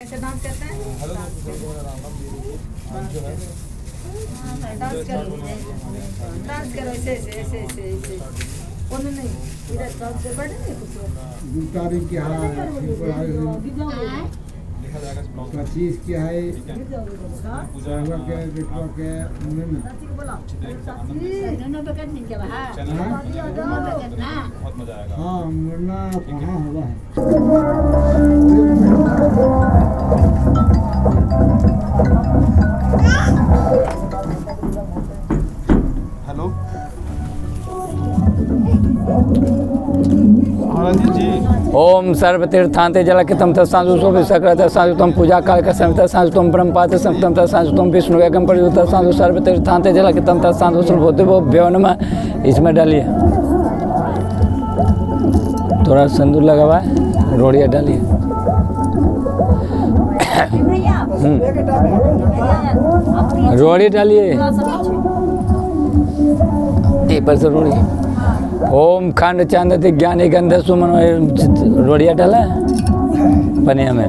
ऐसे डांस करते हैं। डांस करो ऐसे ऐसे ऐसे ऐसे ऐसे कोनो नहीं इधर डांस कर बैठे नहीं कुछ 2 तारीख की है 25 की है पूजा के बिटवा के बहुत मजा आएगा। हाँ मुन्ना कहाँ हुआ है हेलो जी। ओम सर्वतीर्थांते जलकितम तत्सांसु शोभिसकृत सांसुतम पूजा काल का समित सांसुतम ब्रह्मपात संतम तत्सांसुतम विष्णु एकम परियुत सांसु सर्वतीर्थांते जलकितम तत्सांसु सर्वोदेवो नमः। इसमें डालिए थोड़ा सिंदूर लगा हुआ है, रोड़िया डालिए। रोड़ी डालिए पर से रोड़ी। ओम खंड चांदति ज्ञानी गंध सुमन रोड़िया डाला पनिया में।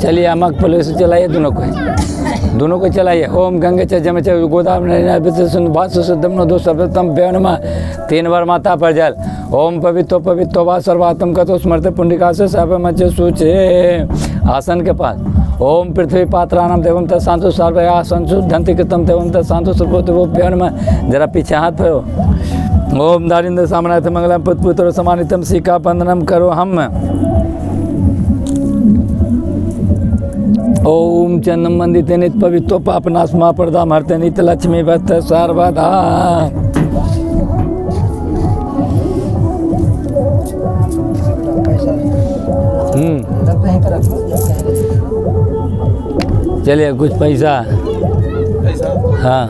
चलिए अमक पुलिस चलाइए दोनों को चलाइए। ओम गंगे च जम च गोदावरी दो सर्वोत्तम व्यय नमः। 3 बार माथा पर जल। ओम पवित्रो वा सर्वात्म कतो स्मृति पुंडिका से सब मच सूचे आसन के पास। ओम पृथ्वी पात्राणाम देवम तत्सांतु सर्वया संशुद्धंति कृतम देवम तत्सांतु सर्वोदेवो नमः। जरा पीछे हाथ फेरो। ओम दारिंद्र सामनाथ मंगलम पुत्र समानितम सिका बंदनम करो हम। ओम चंदम मंदिते नित पवित्रो पापनाशमा पर्दा मरते नित लक्ष्मी भक्त सर्वदा। चलिए कुछ पैसा। हाँ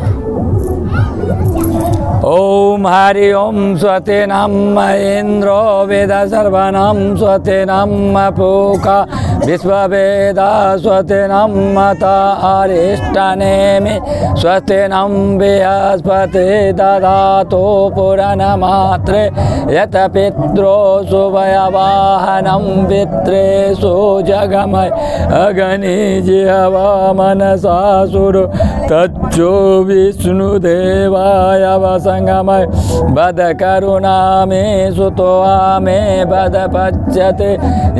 ओम हरि ओम स्वते नाम इंद्रो वेद सर्वानाम स्वते नाम पूका विश्व वेद स्वते नाम माता अरिष्टानेमि स्वस्ते नाम बृहस्पति ददातो पुराण मात्रे यत पित्रो सुवयवाहनं पित्रेषु जगमय अग्नि जिह्वा मनसा सुरो तच्चो विष्णुदेवाय वसंगमय बद करुणा मे सुतो मे बद पच्यते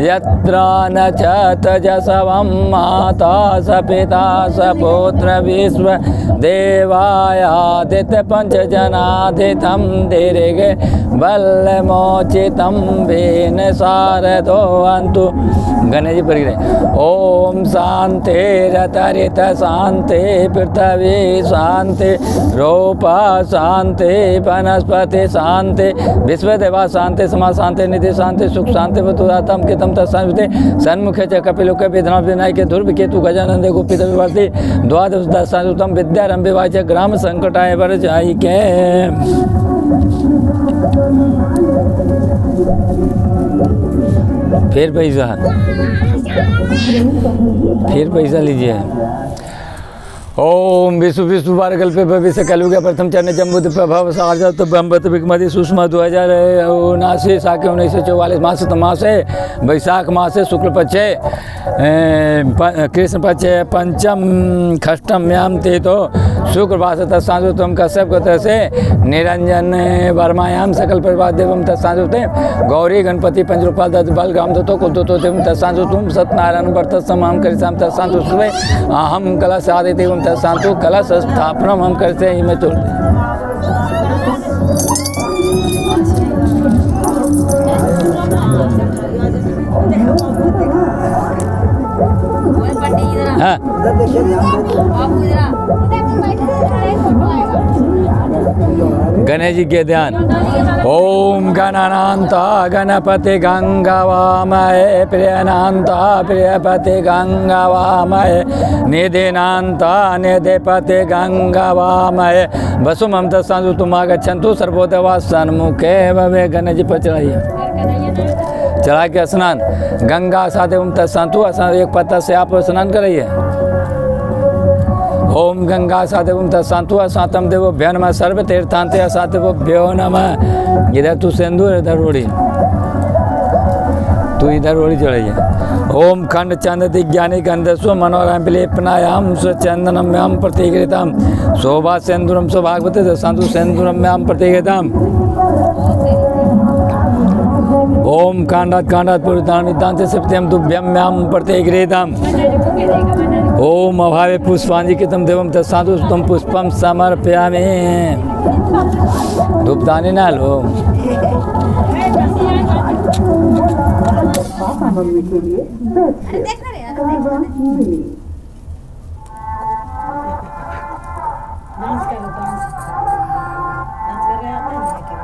यत्र न च तजसवं माता स पिता स पुत्र विश्व देवायादित्य पंचजनाधितं दीर्घे बल्लमोचितं वेन शारदो अन्तु। गणेश जी परिग्रह। ओम शांति रतरित शांति पृथ्वी शांति रूपा शांति वनस्पति शांति विश्वदेवा शांति समा शांति निधि शांति सुख शांति वतुरातम कितम तत्संते सन्मुखे च कपिलोके विधना विनायके ध्रुव केतु गजानंदे गोपित विवर्ति द्वादश दशानुतम विद्यारंभे वाच ग्राम संकटाय वरजाई के। फिर पैसा लीजिए। ओम विश्व विश्व बारगल पे भविष्य कलयुग प्रथम चरण जम्बुद प्रभाव सार्जा तो ब्रह्मत विकमति सुषमा 2079 साके 1944 मास तमासे वैशाख मासे शुक्ल पक्षे कृष्ण पक्षे पंचम खष्टम्याम ते तो शुक्रवास तत्सांजु तुम कश्यप को से निरंजन वर्मायाम सकल परिवार देवम तत्सांजुते गौरी गणपति पंचरूपाल दत्त बल ग्राम दत्तो कुलतो देवम तत्सांजु तुम सत्यनारायण वर्त समाम करिसाम तत्सांजु सुवे अहम कला साधे देवम तत्सांजु कला स्थापनम हम करते हैं। मैं छोड़ हाँ गणेश जी के ध्यान। ओम गणानांता गणपति गंगावामय प्रियनांता प्रियपति गंगावामय निधिनांता निधिपति गंगावामय वसुमं तत्सांजु तुम आगच्छन्तु सर्वोदेवा सन्मुखे भवे। गणेश जी पर चढ़ाइए, चढ़ा के स्नान गंगा साथ एवं तत्सांतु एक पत्ता से आप स्नान कराइए। ओम गंगा साधवम तत्सांतु असातम देवो भ्यो नमः सर्व तीर्थांते असातवो भ्यो नमः। इधर तू सिंदूर इधर रोड़ी, तू इधर रोड़ी चढ़ाइए। ओम खंड चंद दिज्ञानी गंधस्व मनोरम विलेपनायाम स्वचंदनम्याम प्रतिगृताम शोभा सेंदुरम सौभागवते दशांतु सेंदुरम्याम प्रतिगृताम ओम कांडात पुरुषानितांत सत्यम तुभ्यम्याम प्रतिगृताम ओम अभावे पुष्पांजिकितम देवम तत्साधु तम पुष्पम समर्पयामि धूपदानी ना लो डांस करो डांस डांस कर रहे आते हैं क्या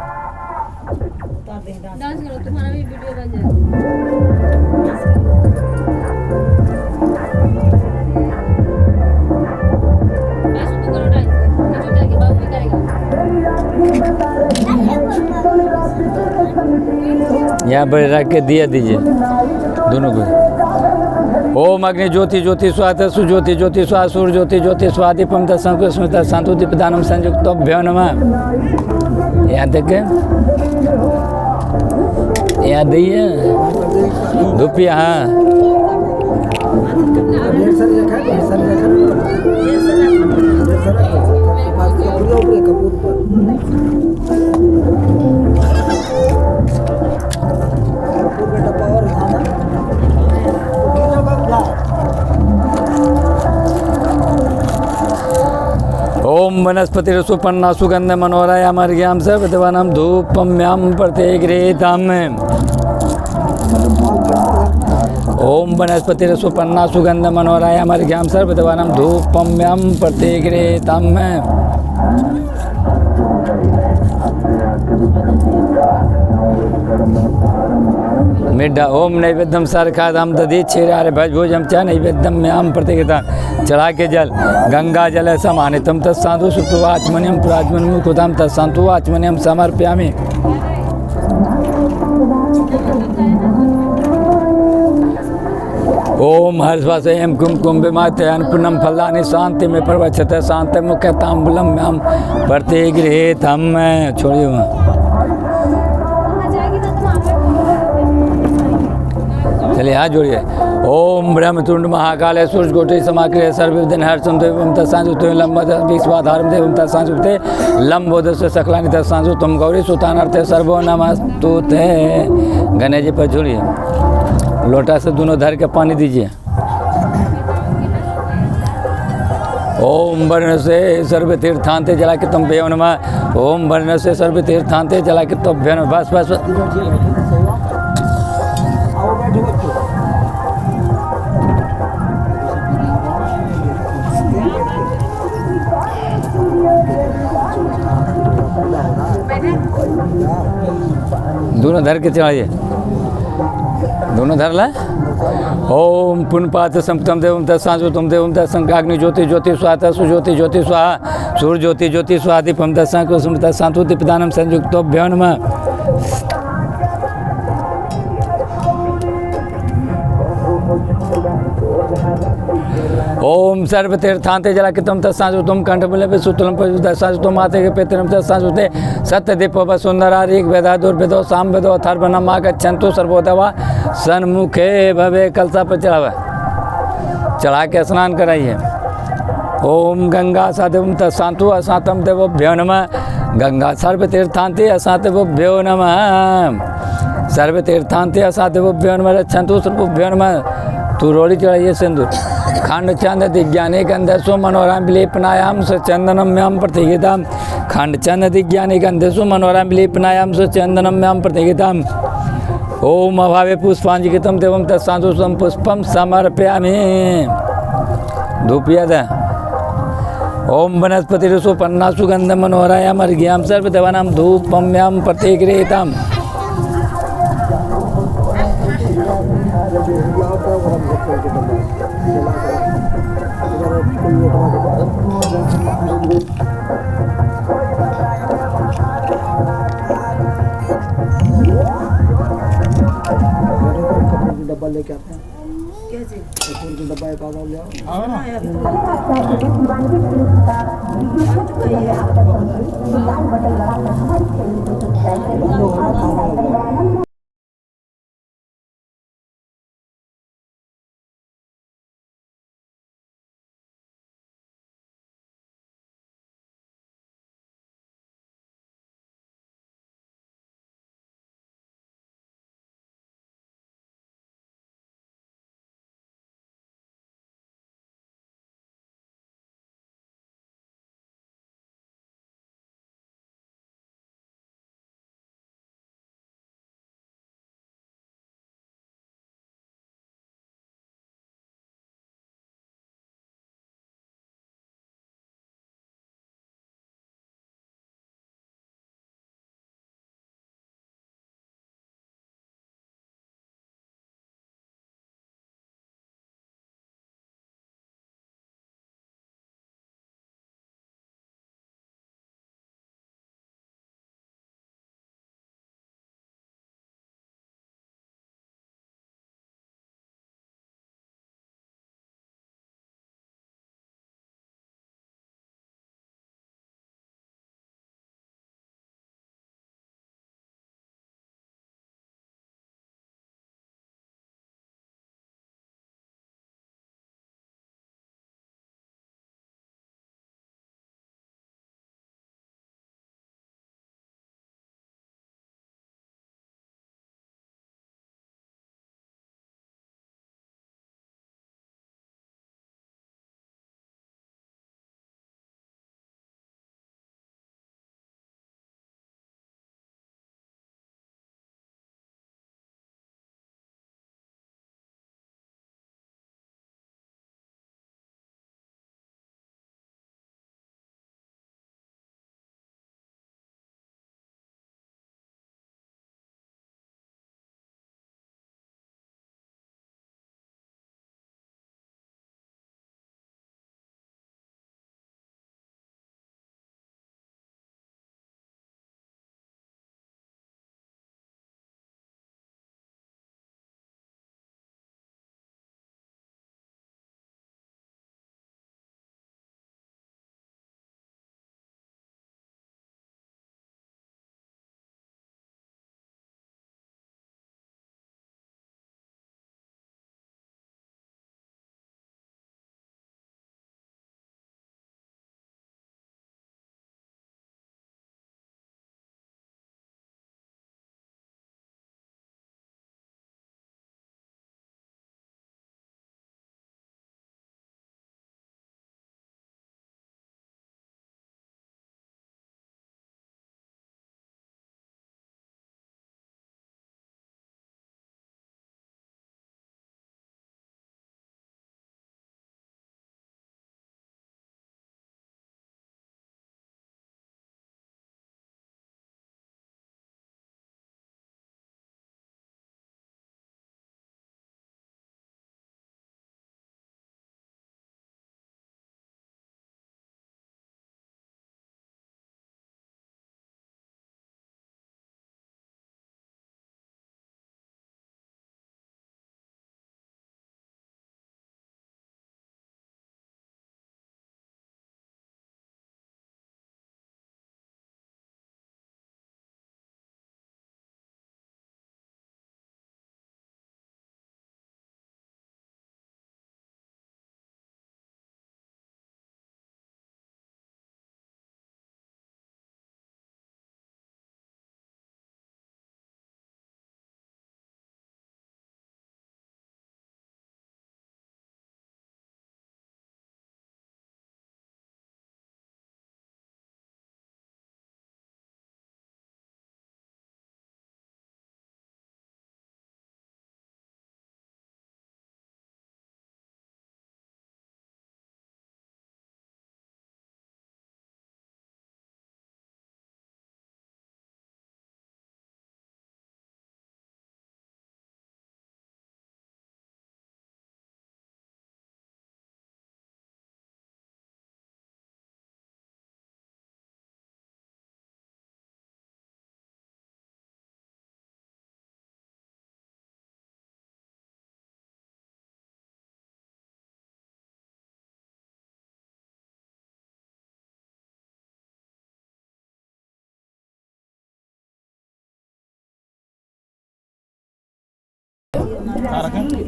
उतार दें डांस करो, तुम्हारा भी वीडियो बन जाएगा। ऐसे तो करो डांस, जो जाके बाबू भी करेगा। यहाँ पर रख के दिया दीजिए दोनों को। ओम अग्नि ज्योति ज्योति स्वाहा सुज्योति ज्योति स्वाहा सूर्य ज्योति ज्योति स्वादीपम तत्संकुल स्मृत संतु दीपदानम संयुक्त भ्यो नमः। यहाँ तक यहाँ दिए धूप यहाँ ओम वनस्पति सुपन्ना सुगंध मनोराया मर्ग्याम सर्वदेवानाम धूपम्याम प्रतिगृहीताम। ओम वनस्पति सुपन्ना सुगंध मनोराया मर्ग्याम सर्वदेवानाम धूपम्याम प्रतिगृहीताम। मिड्डा ओम नैवेद्यम सरखाधाम दधी क्षीरारे भजभोजम च नैवेद्यम म्याम प्रतिगृता। चढ़ा के जल गंगा जल समानितम तत्साधु सुप्तवाचमनियम पुराजमन मुकुताम तत्सांतु आचमनियम समर्पयामि। ओम हर्षवास एम कुमकुम विमाते अन्नपूर्णम फलानि शांति में प्रवक्षते शांति मुख्य तांबूलम म्याम प्रतिगृहीतम। छोड़िए वहाँ चलिए हाथ जोड़िए। ओम ब्रह्मतुंड महाकाल सूर्यकोटि समाक्रिय सर्वविघ्न हर्षं देवं तत्सांजुते लंबोदर देवं तत्सांजुते लंबोदर सकलानि तत्सांजुतम गौरी सुतानर्थे सर्वो नमस्तुते। गणेश जी पर जोड़िए, लोटा से दोनों धर के पानी दीजिए। ओम वर्ण से सर्व तीर्थांते जला के तुम भ्यो नमः। ओम वर्ण से सर्व तीर्थांते जला के तुम भ्यो नमः। बस बस दोनों धर के चढ़ाइए, दोनों धर ला। ओम पुण्यपात्र संपतम देवम तत्सांजुतम देवम तत्संकाग्नि ज्योति ज्योति स्वाहा सुज्योति ज्योति स्वाहा सूर्य ज्योति ज्योति स्वाहा दीपम तत्संकुल तत्सांतु दीपदानम संयुक्त भ्यो नमः। ओम सर्व तीर्थांते जलाकितम तत्सांजुतम कंठबले सुतलम तत्सांजुतम माते के पेतरम तत्सांजुते सत्यदीप वसुंधरा ऋग वेदा दुर्वेदो साम वेदो अथर्वणम आगच्छन्तु सर्वोदवा सन्मुखे भवे। कलसा पर चढ़ा के स्नान कराइए। ओम गंगा साधवम तत्सांतु असातम देवोभ्यो नमः। गंगा सर्व तीर्थांते असातवोभ्यो नमः। सर्व तीर्थांते असातवोभ्यो नमः। रक्षन्तु सर्वोभ्यो नमः। तू रोड़ी चढ़ाइए सिंदूर। खंड चंद दिज्ञानी गंधस्व मनोरम विलेपनायाम स्वचंदनम्याम प्रतिगृताम। खंड चंद दिज्ञानी गंधस्व मनोरम विलेपनायाम स्वचंदनम्याम प्रतिगृताम। ओम अभावे पुष्पांजिकितम देवम तत्साधु पुष्पम समर्पयामि। धूपिया था। ओम वनस्पति सुपन्ना सुगंध मनोहरायाम अर्घ्याम सर्वदेवानाम धूपम्याम प्रतिगृहीताम। डब्बा लेके आते हैं, क्या चीज कपूर का डब्बा एक आधा ले आओ। हाँ यार तो कही है।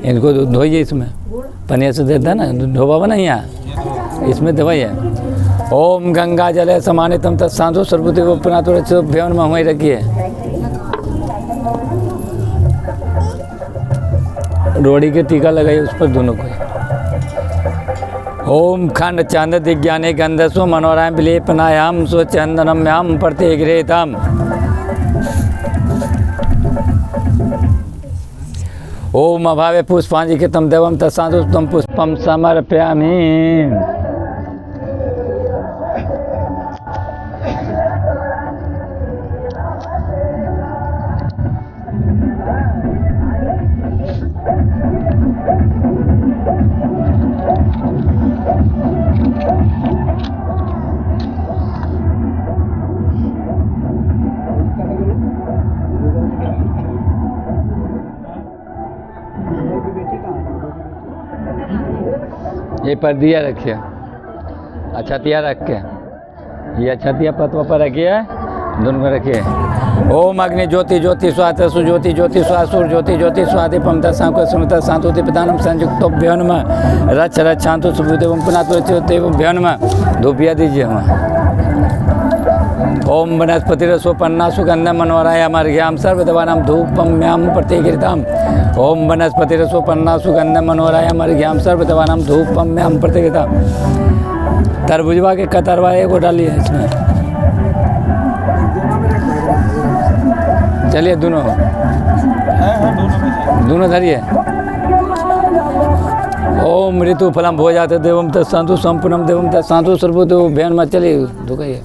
इनको धोइए इसमें पनीर से देता है ना धोबा बना यहाँ इसमें दवाई है। ओम गंगा जले समानितम तत्सांतो सर्वभूते पुनातो रक्षो भ्यवन में वहीं रखिए। रोड़ी के टीका लगाइए उस पर दोनों को। ओम खंड चंद दिज्ञाने गंधस्व मनोराम विलेपनायाम स्वचंदनम्याम प्रतिगृहीतम। ओम अभावे पुष्पांजिकितं देवं तत्सांतो तं पुष्पं समर्पयामि। ये पर दिया रखिए अछतिया रख के ये अछतिया पतवा पर रखिए दोनों को रखिए। ओम अग्नि ज्योति ज्योति स्वाहा सुज्योति ज्योति स्वाहा सुर ज्योति ज्योति स्वाहा पमता सांको सुमता शांतोति पितानम संयुक्तो भ्यवन में रच रच शांतो सुदेवम पुनातो भ्यवन में धूपिया दीजिए हमें। ओम वनस्पति रसोपन्ना सुगंध मनोराय अमर्घ्याम सर्वदेवानाम धूपम्याम प्रतिगृहीतम। ओम वनस्पति रसोपन्ना सुगंध मनोराय अमर्घ्याम सर्वदेवानाम धूपम्याम प्रतिगृहीतम। तरबुजवा के कतरवा को डालिए इसमें। चलिए दोनों धरिए। ओम ऋतु फलम भोजात देवम तत्सांतु संपूर्णम देवम तत्सांतु सर्वभूतो भ्यवन में। चलिए धुकाइए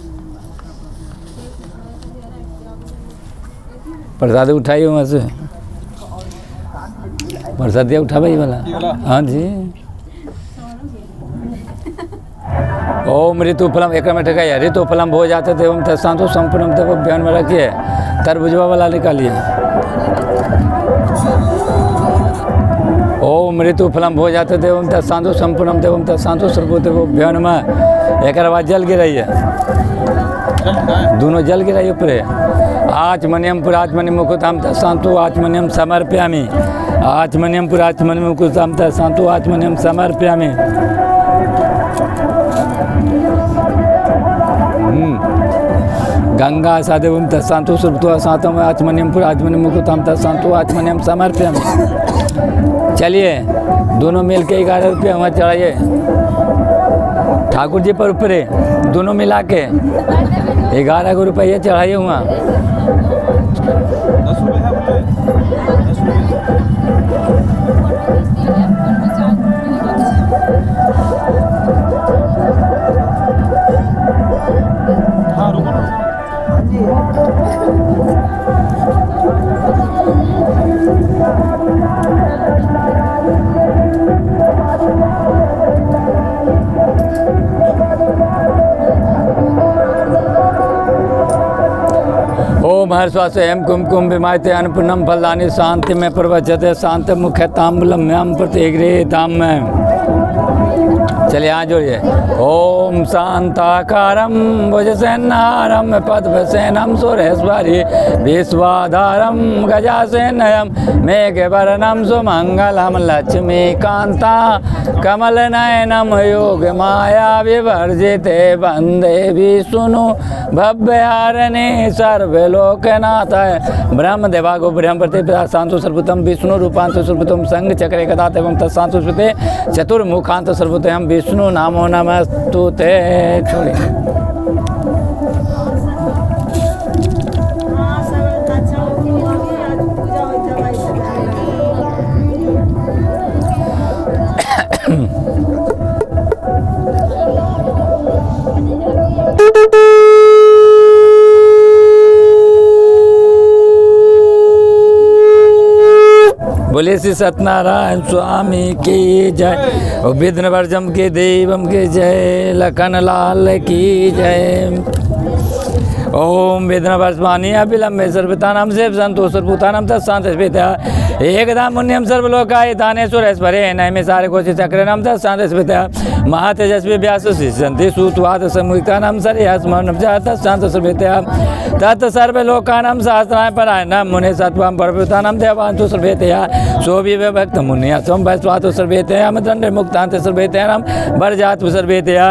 प्रसाद उठाइए वहाँ से प्रसाद उठा भाई वाला। हाँ जी। ओम ऋतु फलम एक में ठकाइए ऋतु फलम भो जाते थे ओम तत्सांतो संपूर्णम देव भ्यवन में रखिए। तरबुजवा वाला निकालिए। ओम ऋतु फलम भो जाते थे ओम तत्सांतो संपूर्णम देवम तत्सांतो सर्वभूतो भ्यवन में। एक बाद जल गिराइए दोनों जल गिराइए ऊपर। आचमनियम पुराचमनि मुकुताम तत्सांतो आचमनियम समर्पयामि। आचमनियम पुराचमनि मुकुताम तत्सांतो आचमनियम समर्पयामि। गंगा सादेवम तत्सांतो सुरतो सातम आचमनियम पुराचमनि मुकुताम तत्सांतो आचमनियम समर्पयामि। चलिए दोनों मिल के 11 रुपये वहाँ चढ़ाइए ठाकुर जी पर ऊपर दोनों मिला के 11 रुपये चढ़ाइए वहाँ। 10 रुपये है बोले 10 रुपये। हाँ रुको ओम हर्षवास एम कुमकुम विमायते अन्नपूर्णम फलानि शांति में प्रवचते शांत मुख्य ताम्बूलम्याम प्रतिगृहीताम में। चलिए यहाँ जोड़िए। ओम शांताकारम भुजसेनारम पद्मसेनम सुरेश्वरी विश्वाधारम गजासेनयम मेघवर्णम सुमंगलम लक्ष्मीकांता कमलनयनम योग माया विवर्जिते वंदे विष्णु भव्यहारिणे सर्वलोकनाथाय ब्रह्म देवागो ब्रह्म प्रतिपदा शांतो सर्वोत्तम विष्णु रूपांतो सर्वोत्तम संग चक्रे कदात एवं तत्सांतो स्मृते चतुर्मुखांत सर्वोत्तम विष्णु नामो नमस्तुते। छोड़िए बोले श्री सत्यनारायण स्वामी की जय। विघ्न वर्जम के देवम के जय। लखन लाल की जय। ओम विघ्न वर्षमानी अभिलंबे सर्वतानाम सेव संतो सर्वभूतानाम तत्शांत स्फीत्या एकदा मुन्यम सर्वलोकाय दानेश्वरेश्वरे नैमे सारे कोशि चक्रेणाम तत्शांत स्फीत्या महातेजस्वी व्यास शिष्यन्ति सूतवाद समुक्तानाम सर्यास्मरणं च तत्शांत स्फीत्या तत् सर्वलोकानां सहस्राय परायणां मुने सत्वं परभूतानां देवांतु स्फीत्या सो विभक्त मुनिया सोम वैश्वात सर्वेतयाम दंड मुक्तांत सर्वेतयाम बरजात सर्वेतया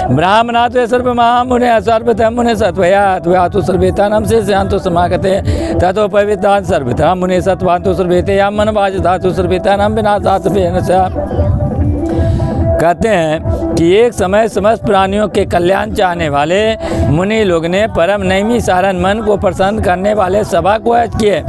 ब्राह्मणात् सर्व महामुने सर्वतः मुने सत्वयात् व्यातु सर्वेतानाम से शांतो समागते ततो पवित्रान् सर्वथा मुने सत्वांतो सर्वेतयाम मन वाजधातु सर्वेतानाम विनाशात् भेनसा। कहते हैं कि एक समय समस्त प्राणियों के कल्याण चाहने वाले मुनि लोग ने परम नैमी सारण मन को प्रसन्न करने वाले सभा को ऐद किए।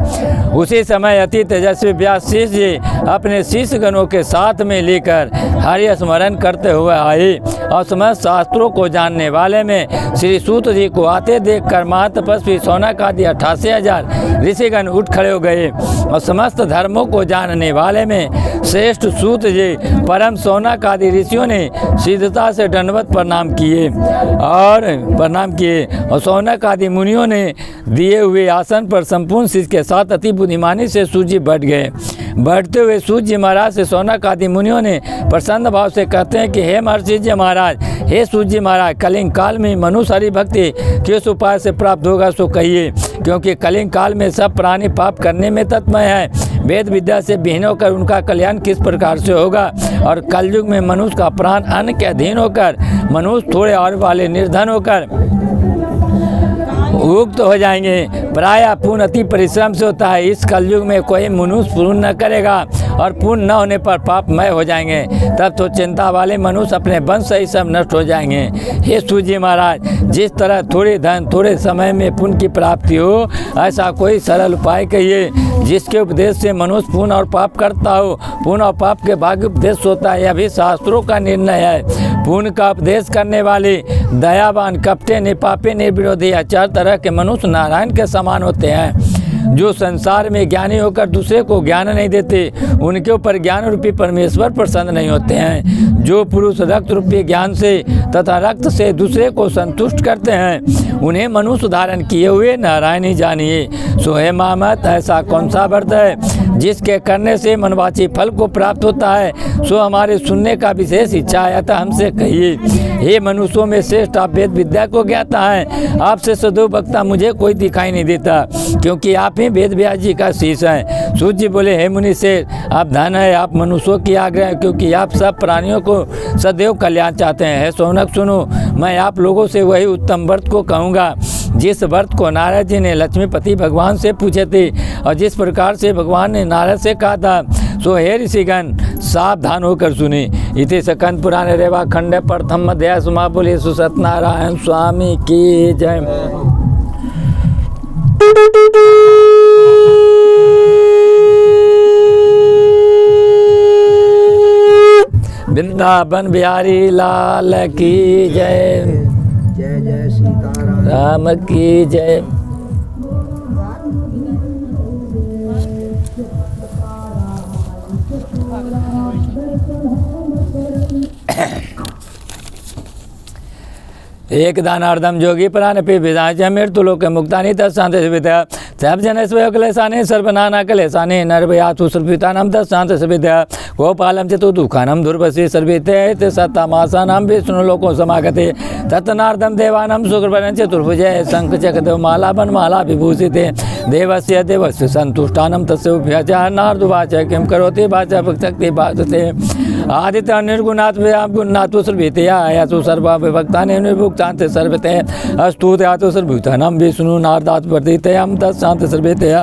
उसी समय अति तेजस्वी व्यास जी अपने शिष्य गणों के साथ में लेकर हरि स्मरण करते हुए आए और समस्त शास्त्रों को जानने वाले में श्री सूत जी को आते देखकर महातपस्वी सौनक आदि 88,000 ऋषिगण उठ खड़े हो गए और समस्त धर्मों को जानने वाले में श्रेष्ठ सूत जी परम सौनक आदि ऋषियों ने सिद्धता से दंडवत प्रणाम किए और सौनक आदि मुनियों ने दिए हुए आसन पर संपूर्ण शिष्य के साथ अति बुद्धिमानी से सूत जी बैठ गए। बैठते हुए सूत जी महाराज से सौनक आदि मुनियों ने प्रसन्न भाव से कहते हैं कि हे महर्षि जी महाराज, हे सूत जी महाराज, कलिंग काल में मनुष्य हरि भक्ति किस उपाय से प्राप्त होगा सो कहिए, क्योंकि कलिंग काल में सब प्राणी पाप करने में तत्मय है। वेद विद्या से विहीन होकर उनका कल्याण किस प्रकार से होगा, और कलयुग में मनुष्य का प्राण अन्न के अधीन होकर मनुष्य थोड़े और वाले निर्धन होकर उक्त हो जाएंगे। प्रायः पुण्य अति परिश्रम से होता है। इस कलयुग में कोई मनुष्य पुण्य न करेगा और पुण्य न होने पर पापमय हो जाएंगे। तब तो चिंता वाले मनुष्य अपने वंश से ही सब नष्ट हो जाएंगे। हे सूत जी महाराज, जिस तरह थोड़े धन थोड़े समय में पुण्य की प्राप्ति हो, ऐसा कोई सरल उपाय कहिए जिसके उपदेश से मनुष्य पुण्य और पाप करता हो। पुण्य और पाप के भाग्य उपदेश होता है, यह भी शास्त्रों का निर्णय है। पुण्य का उपदेश करने वाले दयावान, कपटे, निपापे, निर्विरोधी, चार तरह के मनुष्य नारायण के समान होते हैं। जो संसार में ज्ञानी होकर दूसरे को ज्ञान नहीं देते, उनके ऊपर ज्ञान रूपी परमेश्वर प्रसन्न नहीं होते हैं। जो पुरुष रक्त रूपी ज्ञान से तथा रक्त से दूसरे को संतुष्ट करते हैं, उन्हें मनुष्य धारण किए हुए नारायण ही जानिए। सो हे मामत, ऐसा कौन सा व्रत है जिसके करने से मनवाची फल को प्राप्त होता है, सो हमारे सुनने का विशेष इच्छा है, अतः हमसे कहिए। हे मनुष्यों में श्रेष्ठ, आप वेद विद्या को ज्ञाता हैं। आपसे सदैव वक्ता मुझे कोई दिखाई नहीं देता, क्योंकि आप ही वेद व्यास जी का शीश हैं। सूत जी बोले, हे मुनि से, आप धन है, आप मनुष्यों की आग्रह, क्योंकि आप सब प्राणियों को सदैव कल्याण चाहते हैं। हे सौनक सुनो, मैं आप लोगों से वही उत्तम व्रत को कहूँगा जिस व्रत को नारद जी ने लक्ष्मीपति भगवान से पूछे थे, और जिस प्रकार से भगवान ने नारद से कहा था, सो हे ऋषिगण सावधान होकर सुने। इति स्कंद पुराण रेवा खंड प्रथम अध्याय समाप्त। बोले सो सत्यनारायण स्वामी की जय। वृंदावन बिहारी लाल की जय। जय जय सीताराम राम की जय। एक दानार्धम जोगी प्राण पे विदाच मृत्यु लोक मुक्तानि तत्शांत विद्या सब जन क्लेशाने सर्वनाना क्लेशाने नरभयातु सर्वपितानां तत्शांत विद्या गोपालम चतु दुखानम दुर्वशी सर्विते सत्तामासानां विष्णु लोको समागते तत्नार्दम देवानां शुक्रवरं चतुर्भुजे शंख चक्रदेव माला बनमाला विभूषिते देवस्य देवस्य संतुष्टानं तस्य उपयाच नारदुवाच किं करोति वाचा भक्ति भासते आदित्य निर्गुणात् व्याम गुणात् सर्वते आयासु सर्वा विभक्तानि निर्भुक्तान्त सर्वते अस्तुत्यात् सर्वभूतानां विष्णु नारदात् वर्धितयां तत्शान्त सर्वते।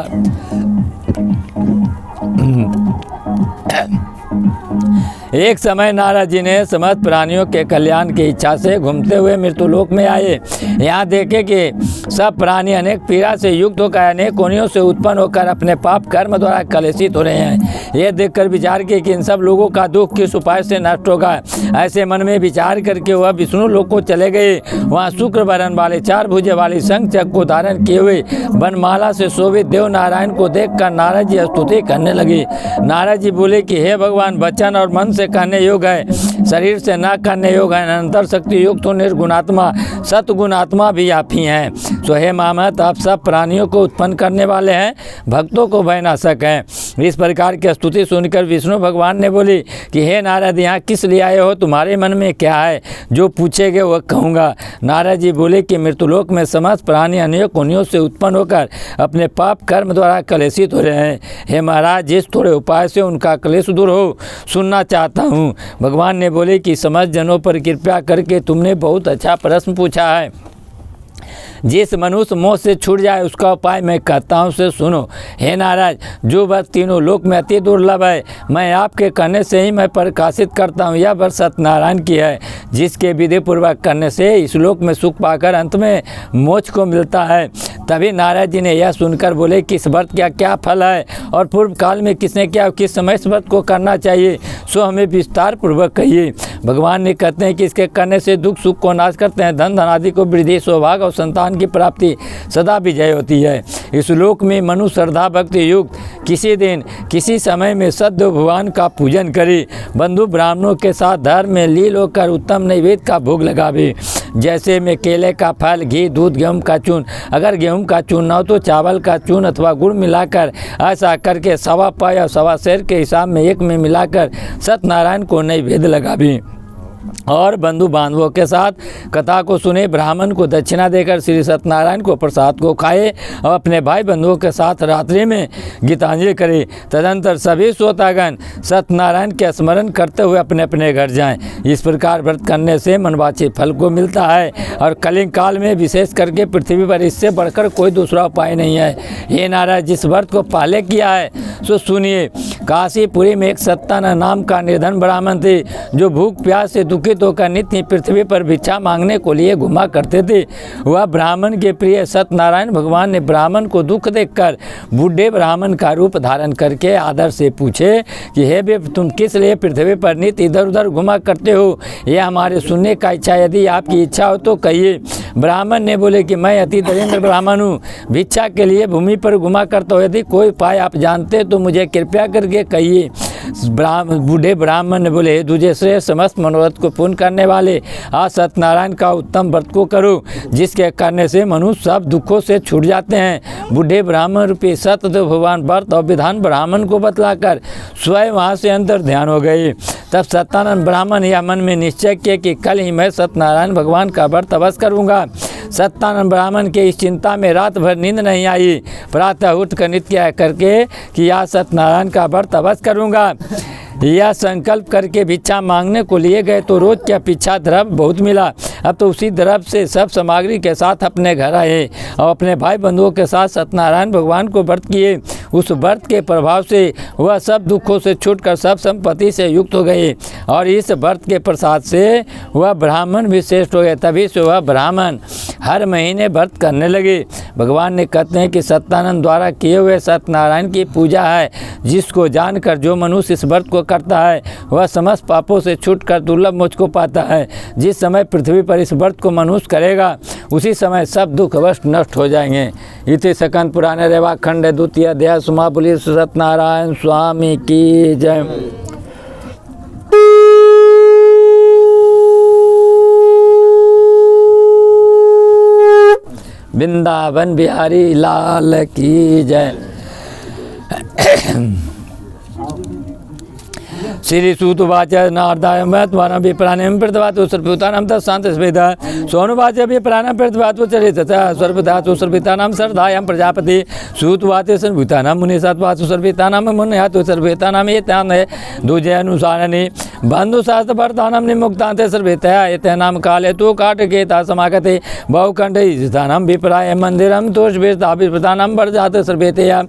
एक समय नारद जी ने समस्त प्राणियों के कल्याण की इच्छा से घूमते हुए मृत्युलोक में आए। यहाँ देखे कि सब प्राणी अनेक पीड़ा से युक्त होकर अनेक कोनियों से उत्पन्न होकर अपने पाप कर्म द्वारा कलुषित हो रहे हैं। ये देखकर विचार किए कि इन सब लोगों का दुख किस उपाय से नष्ट होगा। ऐसे मन में विचार करके वह विष्णु लोक को चले गए। वहाँ शुक्र वरण वाले 4 भुजे वाली शंख चक्र को धारण किए हुए वनमाला से शोभित देव नारायण को देखकर नारद जी स्तुति करने लगे। नारद जी बोले कि हे भगवान, वचन और मन से कहने योग्य है शरीर से न करने योग है, अनंतर शक्ति युक्त तो निर्गुणात्मा सतगुणात्मा भी आप ही हैं। सो हे मामत, आप सब प्राणियों को उत्पन्न करने वाले हैं, भक्तों को भयनाशक हैं। इस प्रकार की स्तुति सुनकर विष्णु भगवान ने बोली कि हे नारद, यहाँ किस लिए आए हो, तुम्हारे मन में क्या है, जो पूछेगे वह कहूँगा। नारद जी बोले कि मृत्युलोक में समस्त प्राणी अनेक योनियों से उत्पन्न होकर अपने पाप कर्म द्वारा कलेशित हो रहे हैं। हे महाराज, जिस थोड़े उपाय से उनका क्लेश दूर हो सुनना चाहता हूँ। भगवान ने बोले कि समस्त जनों पर कृपया करके तुमने बहुत अच्छा प्रश्न पूछा है। जिस मनुष्य मोह से छूट जाए उसका उपाय मैं कहता हूँ, से सुनो। हे नाराज, जो बात तीनों लोक में अति दुर्लभ है, मैं आपके कहने से ही मैं प्रकाशित करता हूँ। यह बात सत्यनारायण की है, जिसके विधि पूर्वक करने से इस लोक में सुख पाकर अंत में मोक्ष को मिलता है। तभी नारद जी ने यह सुनकर बोले कि इस व्रत का क्या फल है और पूर्व काल में किसने क्या किस समय इस व्रत को करना चाहिए, सो हमें विस्तार पूर्वक कहिए। भगवान ने कहते हैं कि इसके करने से दुख सुख को नाश करते हैं, धन धनादि को वृद्धि, सौभाग्य और संतान की प्राप्ति सदा विजय होती है। इस लोक में मनुष्य श्रद्धा भक्ति युक्त किसी दिन किसी समय में सद्य भगवान का पूजन करे, बंधु ब्राह्मणों के साथ धर्म में लीन होकर उत्तम नैवेद्य का भोग लगावे, जैसे में केले का फल, घी, दूध, गेहूं का चून। अगर गेहूं का चून न हो तो चावल का चून अथवा गुड़ मिलाकर ऐसा करके सवा पा या सवा शेर के हिसाब में एक में मिलाकर सत्यनारायण को नैवेद्य लगावे और बंधु बांधवों के साथ कथा को सुने। ब्राह्मण को दक्षिणा देकर श्री सत्यनारायण को प्रसाद को खाए और अपने भाई बंधुओं के साथ रात्रि में गीतांजलि करे। तदंतर सभी श्रोतागण सत्यनारायण के स्मरण करते हुए अपने अपने घर जाएं। इस प्रकार व्रत करने से मनवांछित फल को मिलता है और कलिंग काल में विशेष करके पृथ्वी पर इससे बढ़कर कोई दूसरा उपाय नहीं है। ये नाराज, जिस व्रत को पहले किया है सो सुनिए। काशीपुरी में एक सत्तानंद नाम का निर्धन ब्राह्मण थे, जो भूख प्यास से दुखित होकर नित्य पृथ्वी पर भिक्षा मांगने को लिए घुमा करते थे। वह ब्राह्मण के प्रिय सत्यनारायण भगवान ने ब्राह्मण को दुख देखकर बूढ़े ब्राह्मण का रूप धारण करके आदर से पूछे कि हे बे, तुम किस लिए पृथ्वी पर नित्य इधर उधर घुमा करते हो, यह हमारे सुनने का इच्छा, यदि आपकी इच्छा हो तो कहिए। ब्राह्मण ने बोले कि मैं अति दरिद्र ब्राह्मण हूँ, भिक्षा के लिए भूमि पर घुमा करता हूँ, यदि कोई उपाय आप जानते तो मुझे कृपया करके कहिए। बूढ़े ब्राह्मण ने बोले, तुझे श्रेष्ठ समस्त मनोरथ को पूर्ण करने वाले आज सत्यनारायण का उत्तम व्रत को करो, जिसके करने से मनुष्य सब दुखों से छूट जाते हैं। बूढ़े ब्राह्मण रूपी सत्य भगवान व्रत और विधान ब्राह्मण को बतलाकर स्वयं वहाँ से अंतर ध्यान हो गए। तब सत्यानंद ब्राह्मण यह मन में निश्चय किया कि कल ही मैं सत्यनारायण भगवान का व्रत अवश्य करूँगा। सत्यानंद ब्राह्मण के इस चिंता में रात भर नींद नहीं आई। प्रातः उठकर नित्य करके कि आज सत्यनारायण का व्रत अवश्य करूँगा, यह संकल्प करके भिक्षा मांगने को लिए गए तो रोज क्या पीछा द्रव्य बहुत मिला। अब तो उसी द्रव्य से सब सामग्री के साथ अपने घर आए और अपने भाई बंधुओं के साथ सत्यनारायण भगवान को व्रत किए। उस व्रत के प्रभाव से वह सब दुखों से छूटकर सब संपत्ति से युक्त हो गए और इस व्रत के प्रसाद से वह ब्राह्मण भी श्रेष्ठ हो गए। तभी से वह ब्राह्मण हर महीने व्रत करने लगे। भगवान ने कहते हैं कि सत्यानंद द्वारा किए हुए सत्यनारायण की पूजा है, जिसको जानकर जो मनुष्य इस व्रत को करता है वह समस्त पापों से छूटकर दुर्लभ मोक्ष को पाता है। जिस समय पृथ्वी पर इस व्रत को मनुष्य करेगा उसी समय सब दुख अवश्य नष्ट हो जाएंगे। इति स्कंद पुराणे रेवाखंड द्वितीय अध्याय सुमा बोलिए सत्यनारायण स्वामी की जय। वृंदावन बिहारी लाल की जय। श्री सूतवाच नारदायं वत्वानं विप्राणं प्रतिभातो सर्वभूतानां तत्शान्त स्वेदा सोनुवाच विप्राणं प्रतिभातो चरितता सर्वधातु सर्वभूतानां सरदायं प्रजापति सूतवाच सर्वभूतानां मुनिसत्वासु सर्वभूतानां मुनियातो सर्वभूतानां एतान् दूजे अनुसारणे बन्धुशास्त्रवर्तानां निमुक्तान्ते सर्वेतया एतेनां काले तु काटकेता समागते बहुखण्डैः स्थानं विप्राय मन्दिरं तोषवेदाभिप्रदानं वर्जात सर्वेतया।